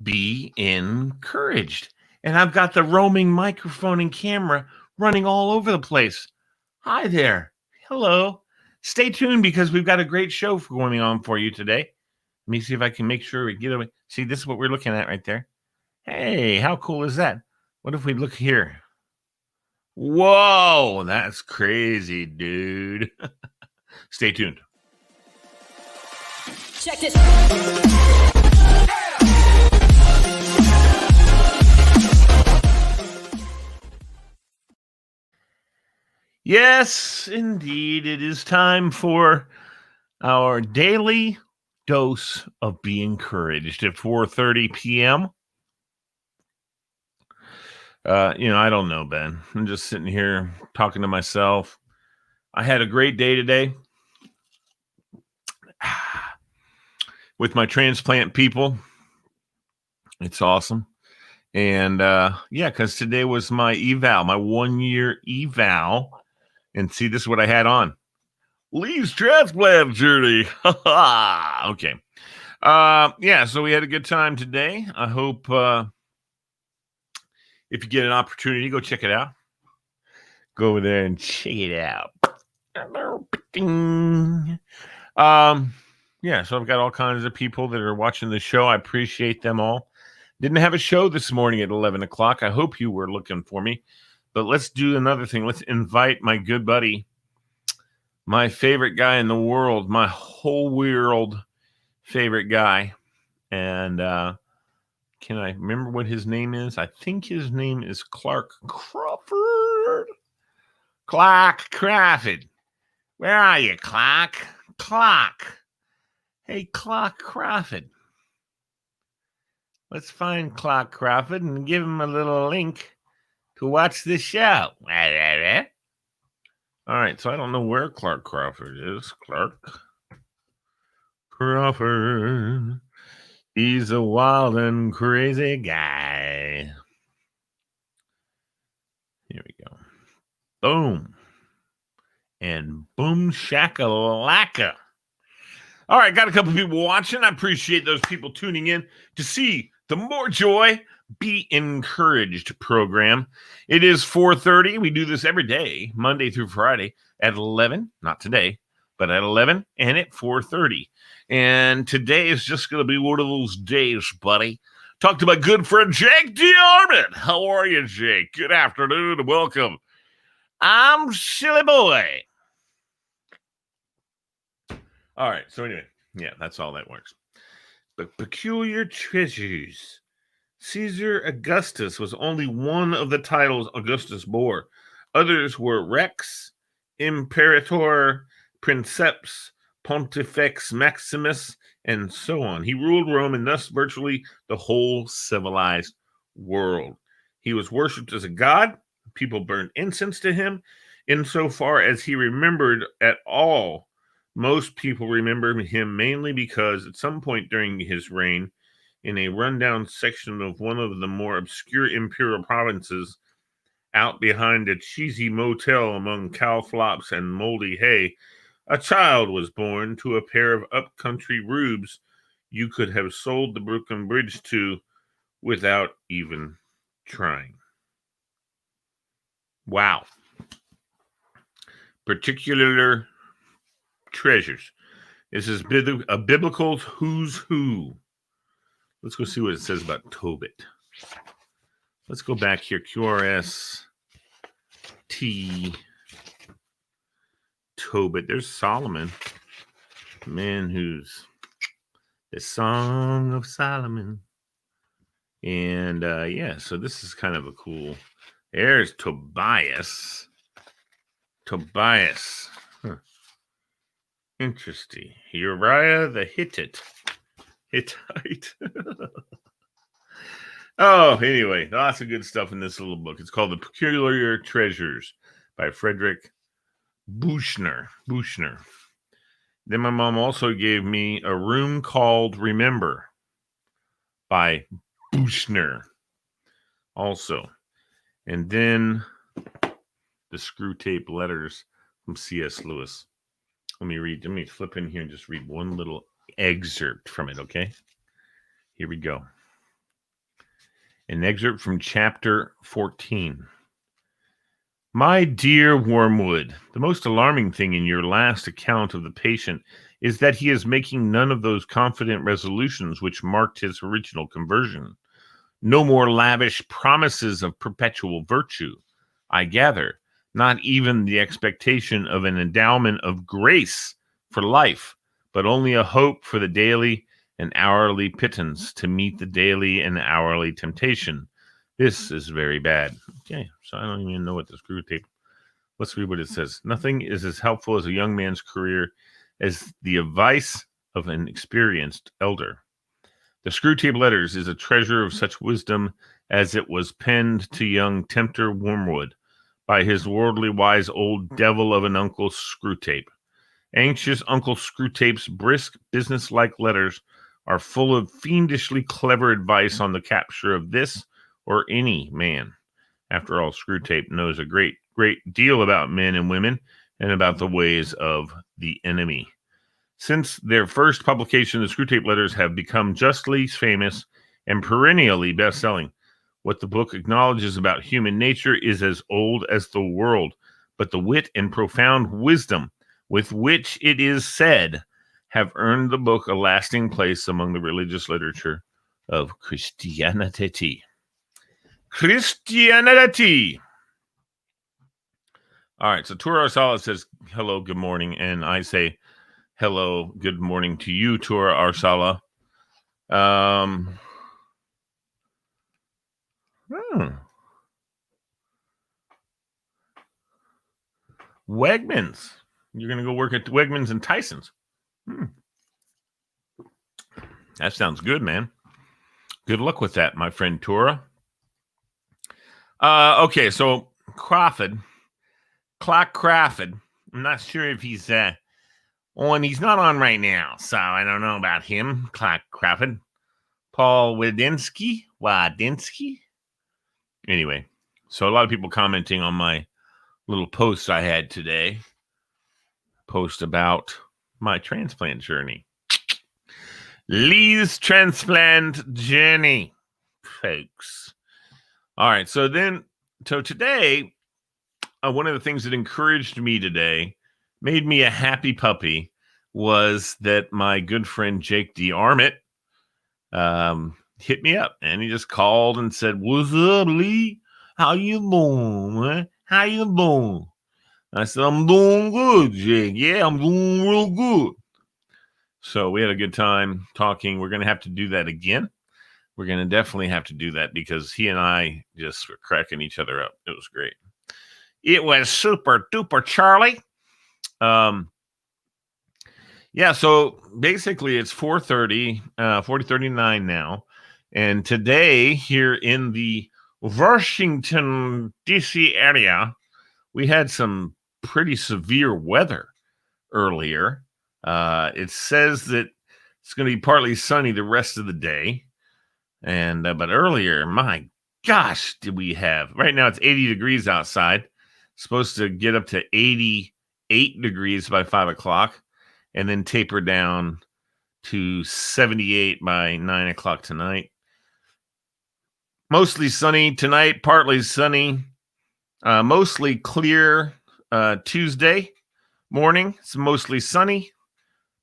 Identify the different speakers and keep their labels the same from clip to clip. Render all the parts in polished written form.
Speaker 1: be encouraged. And I've got the roaming microphone and camera running all over the place. Hi there. Hello. Stay tuned because we've got a great show going on for you today. Let me see if I can make sure we get away. See, this is what we're looking at right there. Hey, how cool is that? What if we look here? Whoa, that's crazy, dude. Stay tuned. Check this. Yes, indeed. It is time for our daily dose of Be Encouraged at 4:30 p.m. I don't know, Ben. I'm just sitting here talking to myself. I had a great day today with my transplant people. It's awesome. And because today was my eval, my 1-year eval. And see, this is what I had on. Lee's transplant journey. Okay. So we had a good time today. I hope if you get an opportunity, go check it out. Go over there and check it out. So I've got all kinds of people that are watching the show. I appreciate them all. Didn't have a show this morning at 11 o'clock. I hope you were looking for me. But let's do another thing. Let's invite my good buddy, my favorite guy in the world, my whole world favorite guy. And can I remember what his name is? I think his name is Clark Crawford. Clark Crawford. Where are you, Clark? Clark. Hey, Clark Crawford. Let's find Clark Crawford and give him a little link to watch this show. All right, so I don't know where Clark Crawford is. Clark Crawford. He's a wild and crazy guy. Here we go. Boom. And boom shakalaka. All right, got a couple people watching. I appreciate those people tuning in to see the More Joy, Be Encouraged program. It is 4:30. We do this every day, Monday through Friday at 11. Not today, but at 11 and at 4:30. And today is just going to be one of those days, buddy. Talk to my good friend, Jake DeArmond. How are you, Jake? Good afternoon and welcome. I'm Silly Boy. All right, so anyway, that's all that works. But peculiar treasures. Caesar Augustus was only one of the titles Augustus bore. Others were Rex, Imperator, Princeps, Pontifex Maximus, and so on. He ruled Rome and thus virtually the whole civilized world. He was worshipped as a god. People burned incense to him. Insofar as he remembered at all, most people remember him mainly because at some point during his reign, in a rundown section of one of the more obscure imperial provinces, out behind a cheesy motel among cow flops and moldy hay, a child was born to a pair of upcountry rubes you could have sold the Brooklyn Bridge to without even trying. Wow. Particular treasures. This is a biblical who's who. Let's go see what it says about Tobit. Let's go back here. QRS T Tobit. There's Solomon. Man who's the Song of Solomon. And so this is kind of a cool. There's Tobias. Huh. Interesting. Uriah the Hittite. Anyway, lots of good stuff in this little book. It's called The Peculiar Treasures by Frederick Buechner. Then my mom also gave me A Room Called Remember by Buechner also. And then the Screw Tape Letters from C.S. Lewis. Let me flip in here and just read one little excerpt from it, okay? Here we go. An excerpt from chapter 14. My dear Wormwood, the most alarming thing in your last account of the patient is that he is making none of those confident resolutions which marked his original conversion. No more lavish promises of perpetual virtue, I gather, not even the expectation of an endowment of grace for life, but only a hope for the daily and hourly pittance to meet the daily and hourly temptation. This is very bad. Okay, so I don't even know what the screw tape. Let's read what it says. Nothing is as helpful as a young man's career as the advice of an experienced elder. The Screwtape Letters is a treasure of such wisdom as it was penned to young tempter Wormwood by his worldly wise old devil of an Uncle Screwtape. Anxious Uncle Screwtape's brisk, business-like letters are full of fiendishly clever advice on the capture of this or any man. After all, Screwtape knows a great deal about men and women and about the ways of the enemy. Since their first publication, the Screwtape Letters have become justly famous and perennially best-selling. What the book acknowledges about human nature is as old as the world, but the wit and profound wisdom with which it is said have earned the book a lasting place among the religious literature of Christianity. Christianity! All right, so Tura Arsala says, hello, good morning, and I say, hello, good morning to you, Tura Arsala. Wegmans. You're going to go work at Wegmans and Tyson's. That sounds good, man. Good luck with that, my friend Tura. Okay, so Crawford. Clark Crawford. I'm not sure if he's on. He's not on right now, so I don't know about him. Clark Crawford. Paul Wadinsky. Anyway, so a lot of people commenting on my little post I had today. Post about my transplant journey. Lee's transplant journey, folks. All right, so today, one of the things that encouraged me today, made me a happy puppy, was that my good friend Jake D. Armit hit me up, and he just called and said, "What's up, Lee? How you doing, man? How you doing?" I said, "I'm doing good, Jake. Yeah, I'm doing real good." So we had a good time talking. We're going to have to do that again. We're going to definitely have to do that because he and I just were cracking each other up. It was great. It was super duper, Charlie. Yeah, so basically it's 4:30, 40:39 now. And today here in the Washington, D.C. area, we had some pretty severe weather earlier. It says that it's going to be partly sunny the rest of the day. And but earlier, my gosh, did we have? Right now it's 80 degrees outside. Supposed to get up to 88 degrees by 5 o'clock and then taper down to 78 by 9 o'clock tonight. Mostly sunny tonight, partly sunny, mostly clear Tuesday morning. It's mostly sunny.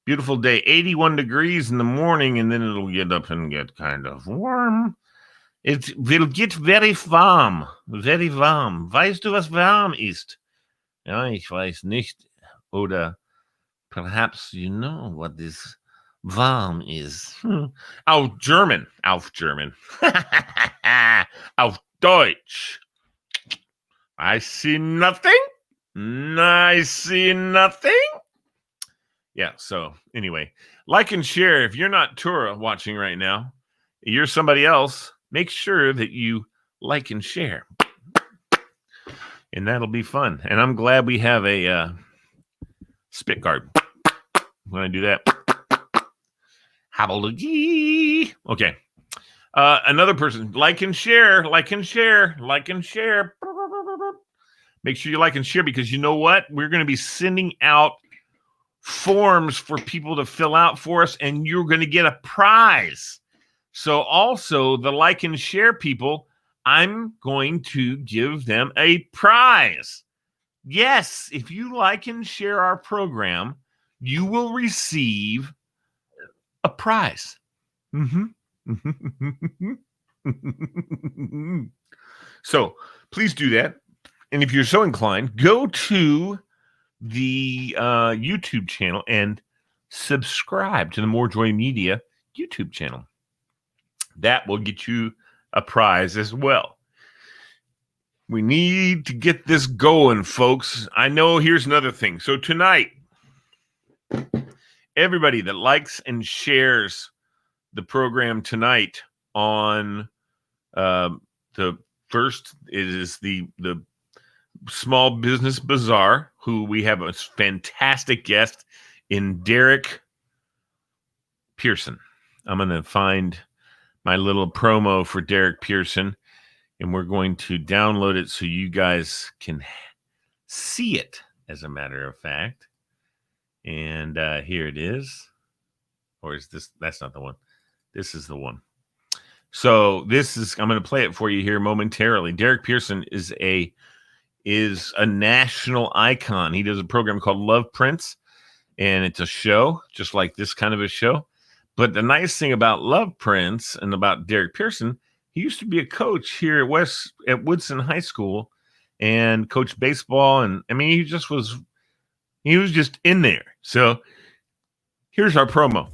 Speaker 1: Beautiful day, 81 degrees in the morning, and then it'll get up and get kind of warm. It will get very warm, very warm. Weißt du, was warm ist? Ja, ich weiß nicht. Oder perhaps you know what this warm is. Auf German. Auf Deutsch. I see nothing. I see nothing. Yeah, so anyway, like and share. If you're not Tura watching right now, you're somebody else, make sure that you like and share. And that'll be fun. And I'm glad we have a spit guard. When I do that. Hallelujah. Okay. Another person, like and share. Make sure you like and share because you know what? We're going to be sending out forms for people to fill out for us, and you're going to get a prize. So also the like and share people, I'm going to give them a prize. Yes, if you like and share our program, you will receive a prize. So please do that. And if you're so inclined, go to the YouTube channel and subscribe to the More Joy Media YouTube channel. That will get you a prize as well. We need to get this going, folks. I know here's another thing. So tonight, everybody that likes and shares the program tonight on the first is the Small Business Bazaar, who we have a fantastic guest in Derek Pearson. I'm going to find my little promo for Derek Pearson, and we're going to download it so you guys can see it, as a matter of fact. And here it is. Or is this? That's not the one. This is the one. So I'm going to play it for you here momentarily. Derek Pearson is a national icon. He does a program called Love Prince, and it's a show just like this kind of a show. But the nice thing about Love Prince and about Derek Pearson, he used to be a coach here at Woodson High School and coached baseball. And I mean, he was just in there. So here's our promo.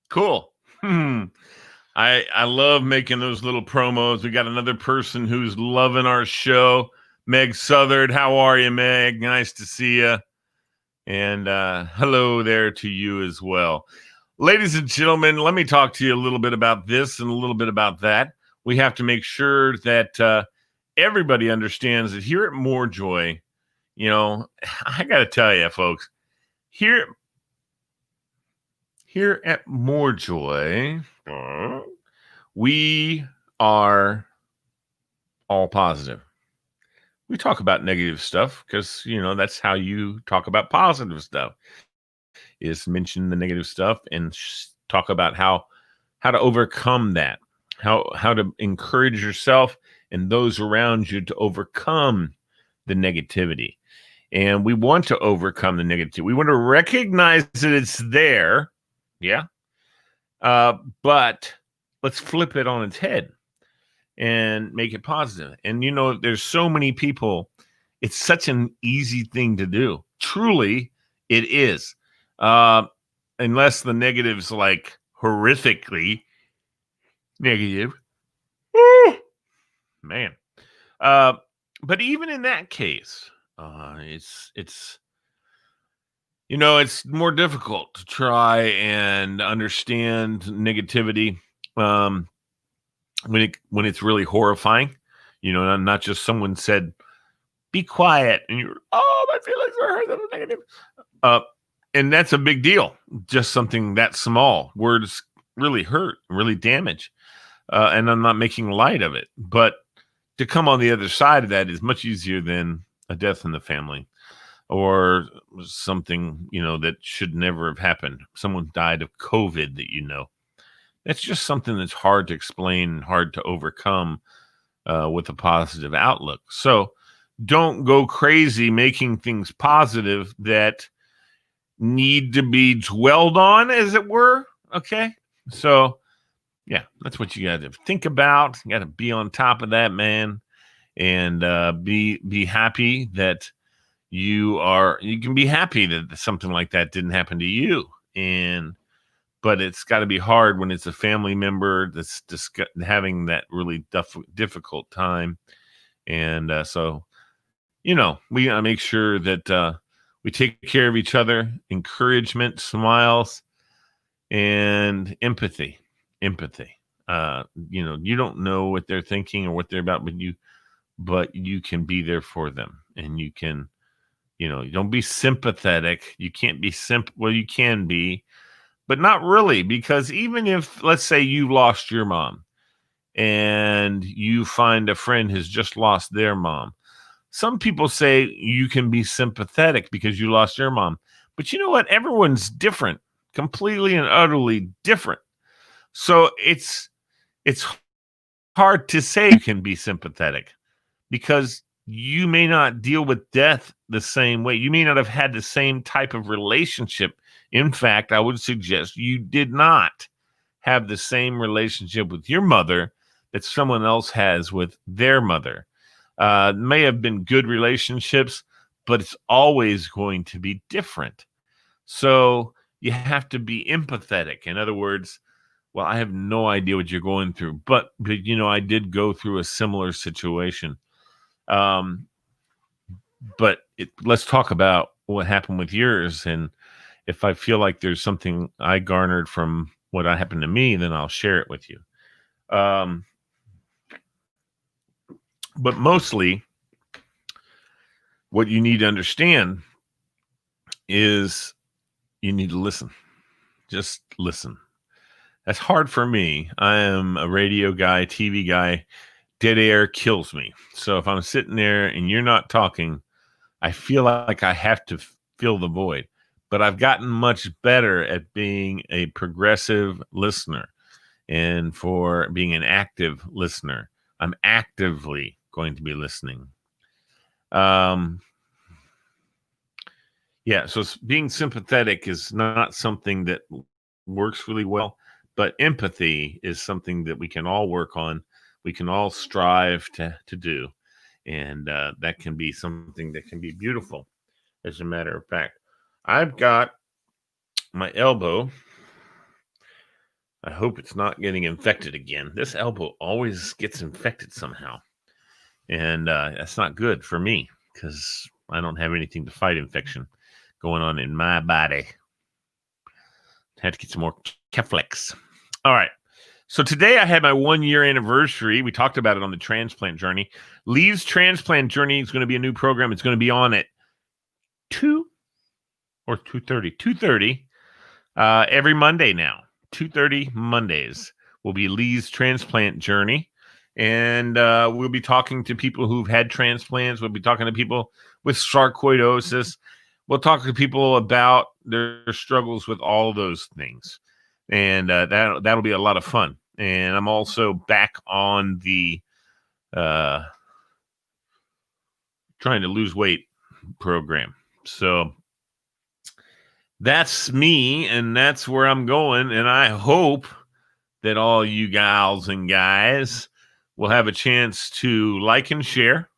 Speaker 1: Cool. I love making those little promos. We got another person who's loving our show, Meg Southard. How are you, Meg? Nice to see you. And hello there to you as well. Ladies and gentlemen, let me talk to you a little bit about this and a little bit about that. We have to make sure that everybody understands that here at More Joy, I got to tell you, folks, here at More Joy, we are all positive. We talk about negative stuff because, that's how you talk about positive stuff, is mention the negative stuff and talk about how to overcome that, how to encourage yourself and those around you to overcome the negativity. And we want to overcome the negativity. We want to recognize that it's there. Yeah. But let's flip it on its head and make it positive. And, there's so many people. It's such an easy thing to do. Truly, it is. Unless the negative's like horrifically negative. Man. But even in that case, it's more difficult to try and understand negativity when it's really horrifying. Not just someone said, "Be quiet," and you're, "Oh, my feelings are hurt. That was negative." And that's a big deal. Just something that small. Words really hurt, really damage. And I'm not making light of it, but to come on the other side of that is much easier than a death in the family. Or something, that should never have happened. Someone died of COVID that That's just something that's hard to explain, hard to overcome with a positive outlook. So don't go crazy making things positive that need to be dwelled on, as it were. Okay? So, yeah, that's what you got to think about. You got to be on top of that, man. And be happy that you can be happy that something like that didn't happen to you. And but it's got to be hard when it's a family member that's having that really difficult time. And so, we got to make sure that we take care of each other, encouragement, smiles, and empathy. Empathy. You don't know what they're thinking or what they're about, but you can be there for them, and you can, don't be sympathetic. You can't be well, you can be, but not really, because even if, let's say, you lost your mom and you find a friend who's just lost their mom, some people say you can be sympathetic because you lost your mom. But you know what? Everyone's different, completely and utterly different. So it's hard to say you can be sympathetic because you may not deal with death the same way. You may not have had the same type of relationship. In fact, I would suggest you did not have the same relationship with your mother that someone else has with their mother. May have been good relationships, but it's always going to be different. So you have to be empathetic. In other words, well, I have no idea what you're going through, but I did go through a similar situation. But let's talk about what happened with yours. And if I feel like there's something I garnered from what happened to me, then I'll share it with you. But mostly, what you need to understand is you need to listen. Just listen. That's hard for me. I am a radio guy, TV guy. Dead air kills me. So if I'm sitting there and you're not talking, I feel like I have to fill the void. But I've gotten much better at being a progressive listener and for being an active listener. I'm actively going to be listening. So being sympathetic is not something that works really well, but empathy is something that we can all work on. We can all strive to do. And that can be something that can be beautiful. As a matter of fact, I've got my elbow. I hope it's not getting infected again. This elbow always gets infected somehow. And that's not good for me because I don't have anything to fight infection going on in my body. Had to get some more Keflex. All right. So today I had my 1-year anniversary. We talked about it on the transplant journey. Lee's transplant journey is going to be a new program. It's going to be on at 2 or 2:30. 2:30 every Monday now. 2:30 Mondays will be Lee's transplant journey. And we'll be talking to people who've had transplants. We'll be talking to people with sarcoidosis. We'll talk to people about their struggles with all those things. And that'll be a lot of fun. And I'm also back on the trying to lose weight program. So that's me, and that's where I'm going. And I hope that all you gals and guys will have a chance to like and share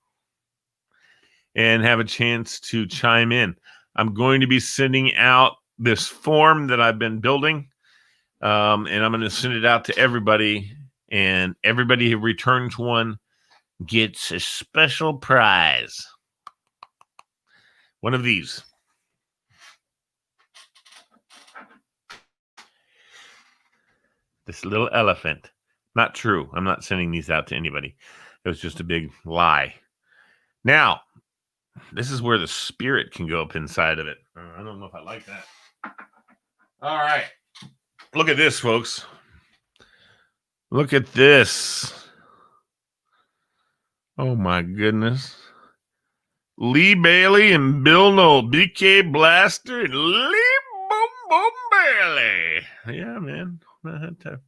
Speaker 1: and have a chance to chime in. I'm going to be sending out this form that I've been building, and I'm going to send it out to everybody, and everybody who returns one gets a special prize. One of these. This little elephant. Not true. I'm not sending these out to anybody. It was just a big lie. Now, this is where the spirit can go up inside of it. I don't know if I like that. All right. Look at this, folks. Look at this. Oh, my goodness. Lee Bailey and Bill Knoll. BK Blaster and Lee Boom Boom Bailey. Yeah, man. I had to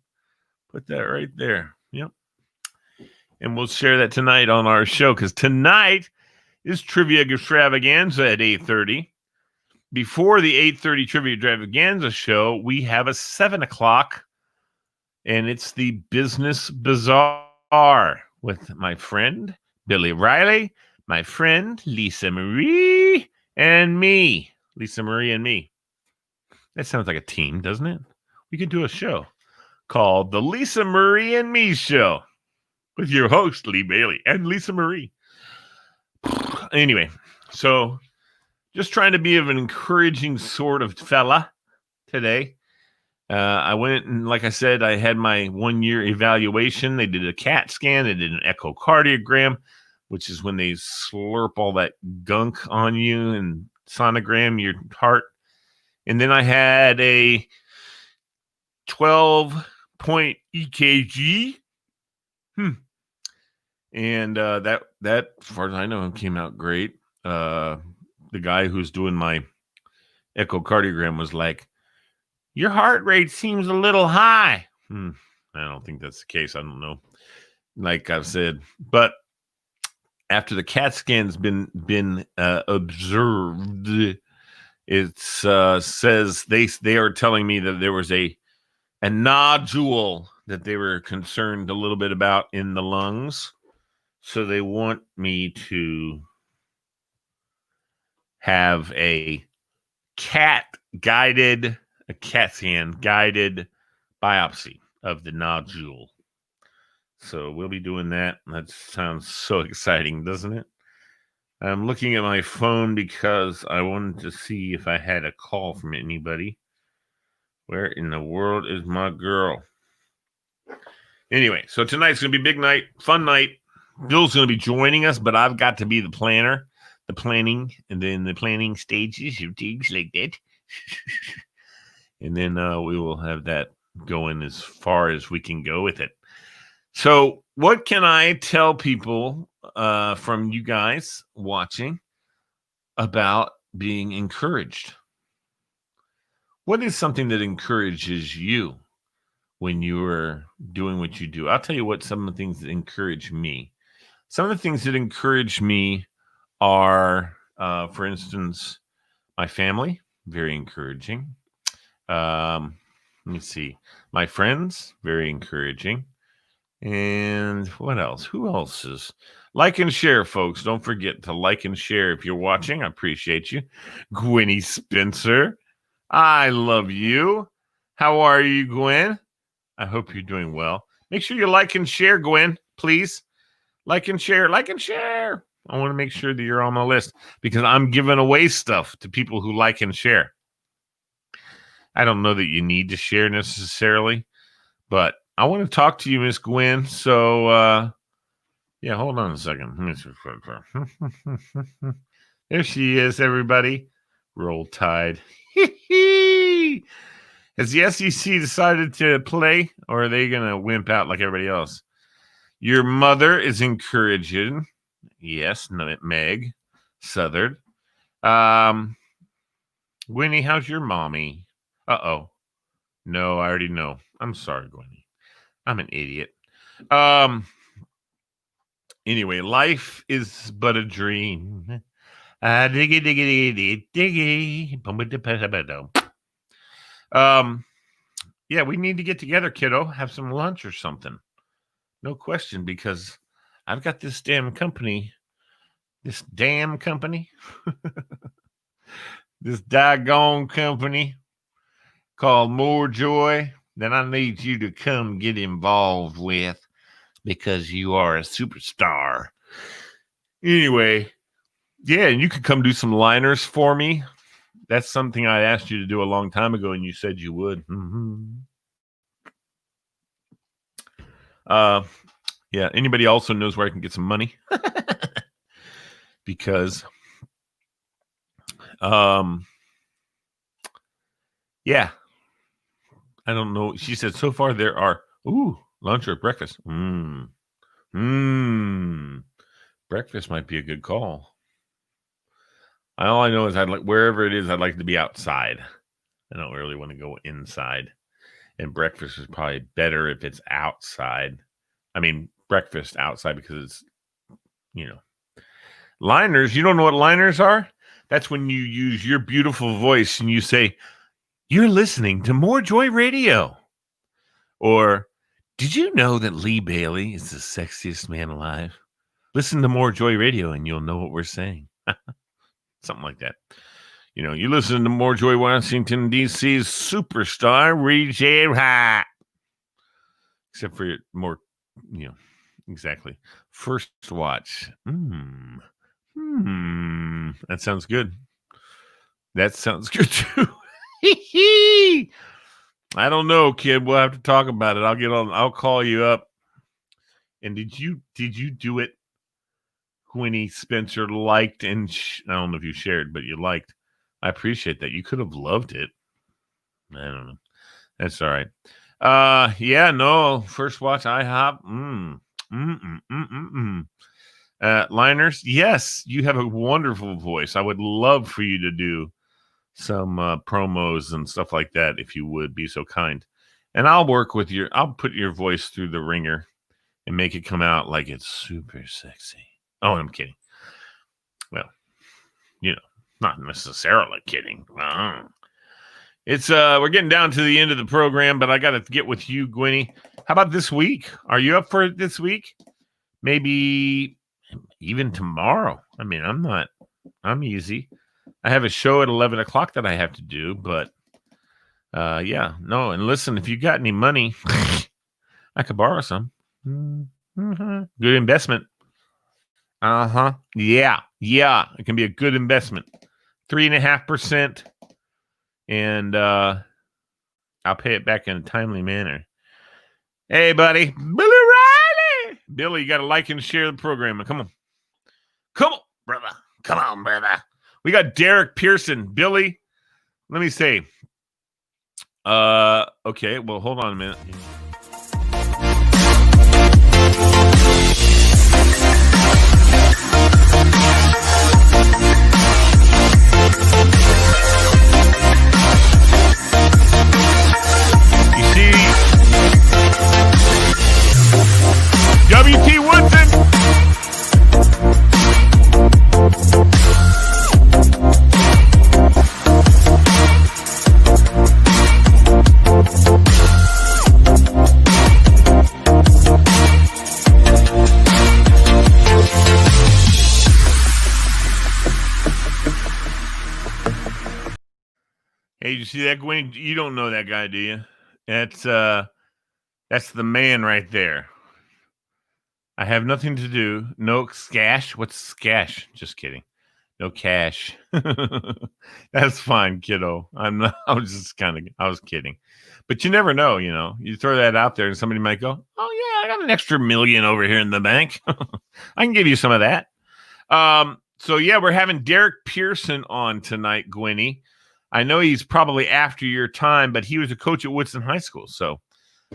Speaker 1: put that right there. Yep. And we'll share that tonight on our show, because tonight is Trivia Extravaganza at 8:30. Before the 8:30 Trivia Extravaganza show, we have a 7 o'clock, and it's the Business Bazaar with my friend Billy Riley, my friend Lisa Marie, and me. Lisa Marie and me. That sounds like a team, doesn't it? we could do a show called The Lisa Marie and Me Show with your host, Lee Bailey, and Lisa Marie. Anyway, so just trying to be of an encouraging sort of fella today. I went and, like I said, I had my 1-year evaluation. They did a CAT scan. They did an echocardiogram, which is when they slurp all that gunk on you and sonogram your heart. And then I had a 12-point EKG. And that, as far as I know, came out great. The guy who's doing my echocardiogram was like, your heart rate seems a little high. I don't think that's the case. I don't know. Like I've said, but after the CAT scan's been observed, it says they are telling me that there was a nodule that they were concerned a little bit about in the lungs. So they want me to have a CAT scan guided biopsy of the nodule. So we'll be doing that. That sounds so exciting, doesn't it? I'm looking at my phone because I wanted to see if I had a call from anybody. Where in the world is my girl? Anyway, so tonight's going to be a big night, fun night. Bill's going to be joining us, but I've got to be the planner, the planning, and then the planning stages of things like that. And then we will have that going as far as we can go with it. So what can I tell people from you guys watching about being encouraged? What is something that encourages you when you are doing what you do? I'll tell you what some of the things that encourage me. Some of the things that encourage me are, for instance, my family, very encouraging. Let me see. My friends, very encouraging. And what else? Who else is? Like and share, folks. Don't forget to like and share if you're watching. I appreciate you. Gwenny Spencer, I love you. How are you, Gwen? I hope you're doing well. Make sure you like and share, Gwen, please. Like and share. Like and share. I want to make sure that you're on my list because I'm giving away stuff to people who like and share. I don't know that you need to share necessarily, but I want to talk to you, Miss Gwen. So, yeah, hold on a second. There she is, everybody. Roll Tide. Has the SEC decided to play, or are they going to wimp out like everybody else? Your mother is encouraging. Yes, no, Meg Southard. Winnie, how's your mommy? Uh-oh. No, I already know. I'm sorry, Gwenny. I'm an idiot. Anyway, life is but a dream. Diggy, diggy, diggy, diggy. Yeah, we need to get together, kiddo. Have some lunch or something. No question, because I've got this damn company. This damn company. This daggone company called More Joy that I need you to come get involved with because you are a superstar. Anyway, yeah, and you could come do some liners for me. That's something I asked you to do a long time ago, and you said you would. Yeah, anybody also knows where I can get some money? Because, yeah, I don't know. She said so far there are, lunch or breakfast. Breakfast might be a good call. All I know is wherever it is, I'd like to be outside. I don't really want to go inside. And breakfast is probably better if it's outside. I mean, breakfast outside because it's, liners. You don't know what liners are? That's when you use your beautiful voice and you say, you're listening to More Joy Radio. Or, did you know that Lee Bailey is the sexiest man alive? Listen to More Joy Radio and you'll know what we're saying. Something like that. You listen to More Joy Washington, D.C.'s superstar, Rejay High. Except for more, exactly. First watch. That sounds good. That sounds good too. I don't know, kid. We'll have to talk about it. I'll call you up. And did you do it? Quinny Spencer liked, and I don't know if you shared, but you liked. I appreciate that. You could have loved it. I don't know. That's all right. Yeah, no. First watch IHOP. Liners, yes, you have a wonderful voice. I would love for you to do some promos and stuff like that if you would be so kind. And I'll put your voice through the ringer and make it come out like it's super sexy. Oh, I'm kidding. Well, not necessarily kidding. It's we're getting down to the end of the program, but I got to get with you, Gwynny. How about this week? Are you up for it this week? Maybe even tomorrow. I mean, I'm easy. I have a show at 11 o'clock that I have to do, but yeah, no. And listen, if you got any money, I could borrow some. Good investment. Yeah. It can be a good investment. 3.5%. And I'll pay it back in a timely manner. Hey, buddy. Billy Riley. Billy, you got to like and share the program. Come on. Come on, brother. Come on, brother. We got Derek Pearson. Billy, let me say. Okay, well, hold on a minute. W.T. Woodson. Hey, you see that, Gwen? You don't know that guy, do you? That's the man right there. I have nothing to do. No scash. What's scash? Just kidding. No cash. That's fine, kiddo. I was kidding. But you never know, You throw that out there and somebody might go, oh, yeah, I got an extra $1 million over here in the bank. I can give you some of that. So, yeah, we're having Derek Pearson on tonight, Gwynny. I know he's probably after your time, but he was a coach at Woodson High School. So,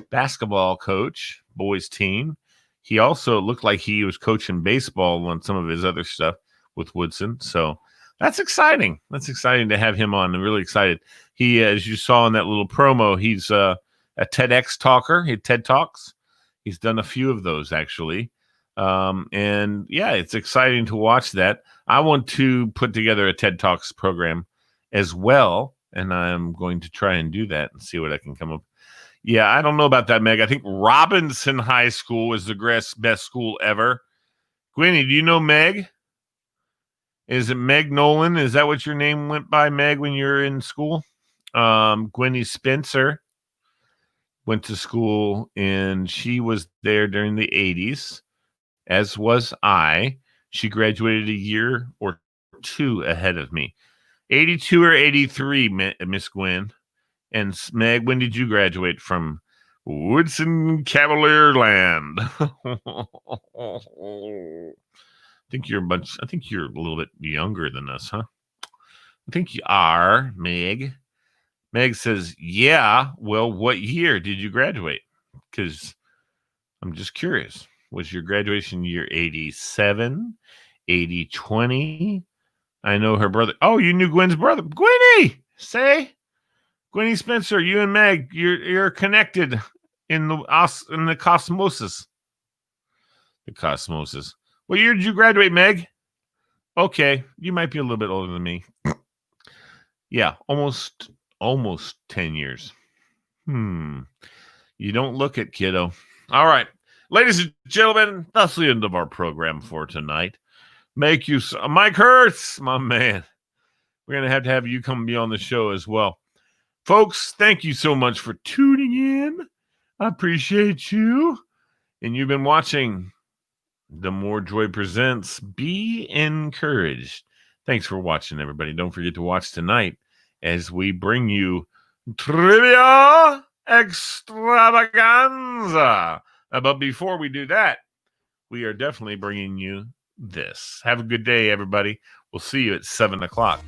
Speaker 1: basketball coach, boys team. He also looked like he was coaching baseball on some of his other stuff with Woodson. So that's exciting. That's exciting to have him on. I'm really excited. He, as you saw in that little promo, he's a TEDx talker. He TED Talks. He's done a few of those, actually. And, yeah, it's exciting to watch that. I want to put together a TED Talks program as well, and I'm going to try and do that and see what I can come up with. Yeah, I don't know about that, Meg. I think Robinson High School is the best school ever. Gwynny, do you know Meg? Is it Meg Nolan? Is that what your name went by, Meg, when you were in school? Gwynny Spencer went to school, and she was there during the 80s, as was I. She graduated a year or two ahead of me. 82 or 83, Miss Gwen. And Meg, when did you graduate from Woodson Cavalier Land? I think you're a little bit younger than us, huh? I think you are, Meg. Meg says, yeah, well, what year did you graduate? Because I'm just curious. Was your graduation year 87, 80, 20? I know her brother. Oh, you knew Gwen's brother. Gwynny, say. Gwynny Spencer, you and Meg, you're connected in the cosmosis. The cosmosis. What year did you graduate, Meg? Okay, you might be a little bit older than me. Yeah, almost 10 years. You don't look it, kiddo. All right, ladies and gentlemen, that's the end of our program for tonight. Mike Hurts, my man. we're going to have you come be on the show as well. Folks, thank you so much for tuning in. I appreciate you. And you've been watching The More Joy Presents. Be encouraged. Thanks for watching, everybody. Don't forget to watch tonight as we bring you Trivia Extravaganza. But before we do that, we are definitely bringing you this. Have a good day, everybody. We'll see you at 7 o'clock.